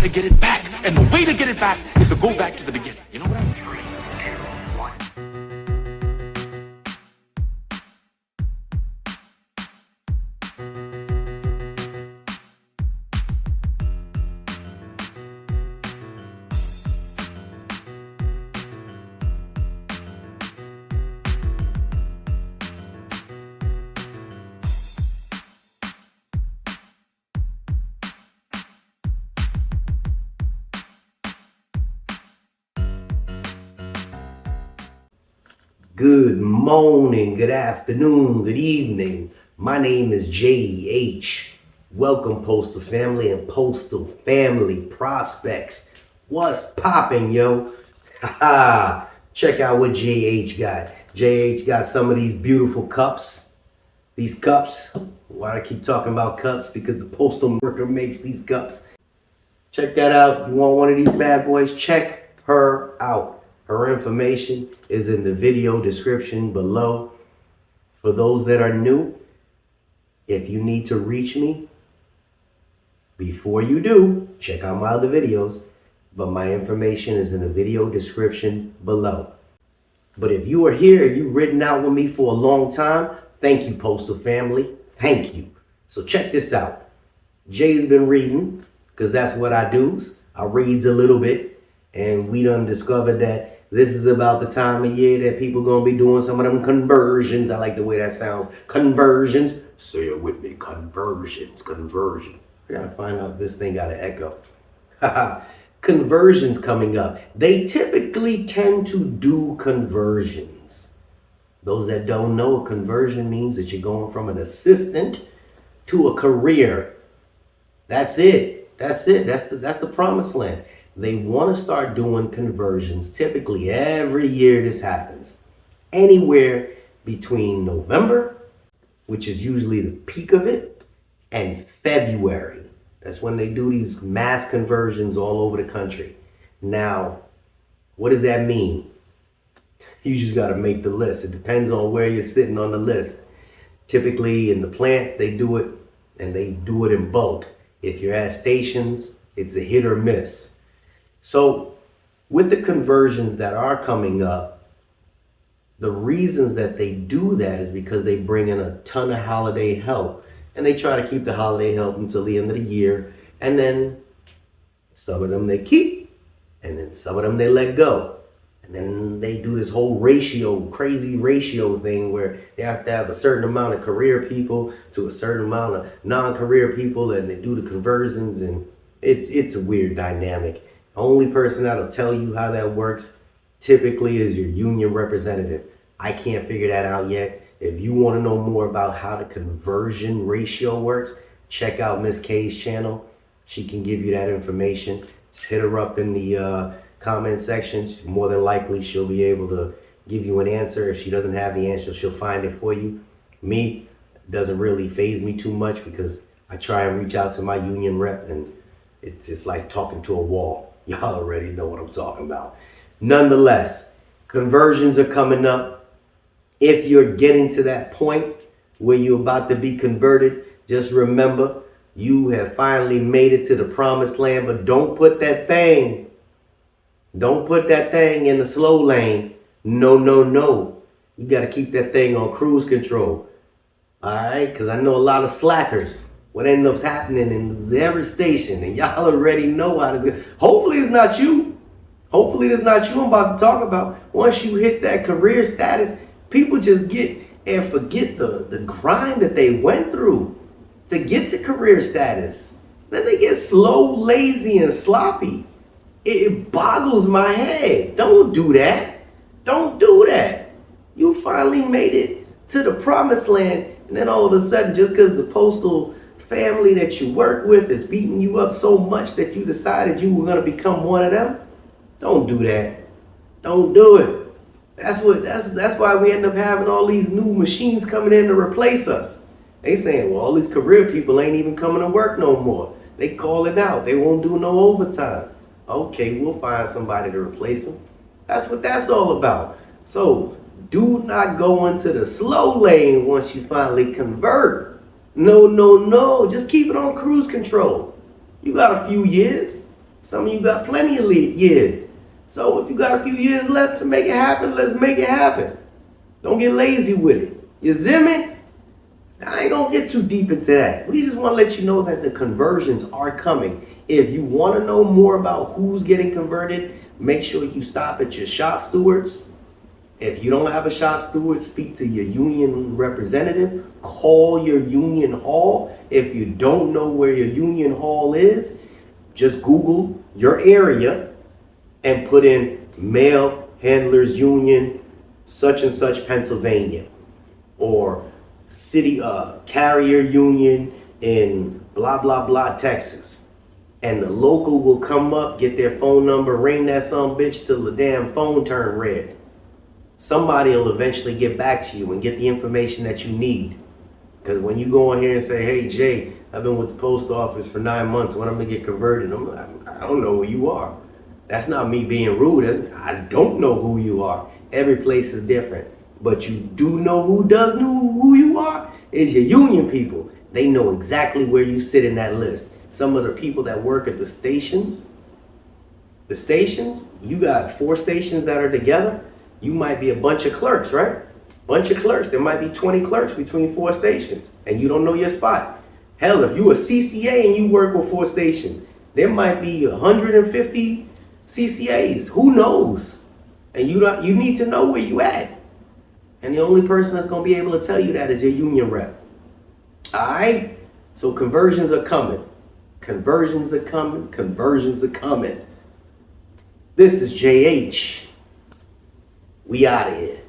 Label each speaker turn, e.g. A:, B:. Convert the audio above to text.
A: to get it back. And the way to get it back is to go back to the beginning. You know what I mean?
B: Good morning, good afternoon, good evening. My name is JH. Welcome, Postal Family and Postal Family Prospects. What's popping, yo? Haha. Check out what JH got. JH got some of these beautiful cups. These cups. Why do I keep talking about cups? Because the postal worker makes these cups. Check that out. You want one of these bad boys? Check her out. Her information is in the video description below. For those that are new, if you need to reach me, before you do, check out my other videos. But my information is in the video description below. But if you are here and you've ridden out with me for a long time, thank you, Postal Family. Thank you. So check this out. Jay's been reading, because that's what I do. I reads a little bit, and we done discovered that this is about the time of year that people gonna be doing some of them conversions. I like the way that sounds. Conversions. Say it with me. Conversions. Conversion. I gotta find out if this thing got an echo. Conversions coming up. They typically tend to do conversions. Those that don't know, a conversion means that you're going from an assistant to a career. That's it. That's it. That's the promised land. They want to start doing conversions. Typically, every year this happens. Anywhere between November, which is usually the peak of it, and February. That's when they do these mass conversions all over the country. Now, what does that mean? You just got to make the list. It depends on where you're sitting on the list. Typically, in the plants, they do it, and they do it in bulk. If you're at stations, it's a hit or miss. So with the conversions that are coming up, the reasons that they do that is because they bring in a ton of holiday help, and they try to keep the holiday help until the end of the year. And then some of them they keep, and then some of them they let go. And then they do this whole crazy ratio thing where they have to have a certain amount of career people to a certain amount of non-career people, and they do the conversions, and it's a weird dynamic. The only person that'll tell you how that works typically is your union representative. I can't figure that out yet. If you want to know more about how the conversion ratio works, check out Miss K's channel. She can give you that information. Just hit her up in the comment section. More than likely, she'll be able to give you an answer. If she doesn't have the answer, she'll find it for you. Me, it doesn't really faze me too much because I try and reach out to my union rep, and it's just like talking to a wall. Y'all already know what I'm talking about. Nonetheless, conversions are coming up. If you're getting to that point where you're about to be converted, just remember you have finally made it to the promised land, but don't put that thing in the slow lane. No, no, no. You got to keep that thing on cruise control. All right? Because I know a lot of slackers. What ends up happening in every station, and y'all already know how this goes. Hopefully it's not you. Hopefully it's not you I'm about to talk about. Once you hit that career status, people just get and forget the grind that they went through to get to career status. Then they get slow, lazy, and sloppy. It boggles my head. Don't do that. Don't do that. You finally made it to the promised land, and then all of a sudden, just because the postal family that you work with is beating you up so much that you decided you were going to become one of them, don't do that. Don't do it. That's why we end up having all these new machines coming in to replace us. They saying, well, all these career people ain't even coming to work no more. They call it out. They won't do no overtime. Okay, we'll find somebody to replace them. That's what that's all about. So do not go into the slow lane once you finally convert. No, no, no. Just keep it on cruise control. You got a few years. Some of you got plenty of years. So if you got a few years left to make it happen, let's make it happen. Don't get lazy with it. You see me? I ain't gonna get too deep into that. We just want to let you know that the conversions are coming. If you want to know more about who's getting converted, make sure you stop at your shop stewards. If you don't have a shop steward, speak to your union representative. Call your union hall. If you don't know where your union hall is, just Google your area and put in Mail Handlers Union, such and such, Pennsylvania, or City Carrier Union in blah, blah, blah, Texas. And the local will come up, get their phone number, ring that son bitch till the damn phone turn red. Somebody will eventually get back to you and get the information that you need. Because when you go in here and say, hey, Jay, I've been with the post office for 9 months. When I'm going to get converted? I'm like, I don't know who you are. That's not me being rude. I don't know who you are. Every place is different. But you do know who does know who you are is your union people. They know exactly where you sit in that list. Some of the people that work at the stations, you got 4 stations that are together. You might be a bunch of clerks, right? Bunch of clerks. There might be 20 clerks between 4 stations, and you don't know your spot. Hell, if you a CCA and you work with 4 stations, there might be 150 CCAs. Who knows? And you need to know where you at. And the only person that's going to be able to tell you that is your union rep. All right? So conversions are coming. Conversions are coming. Conversions are coming. This is JH. We out of here.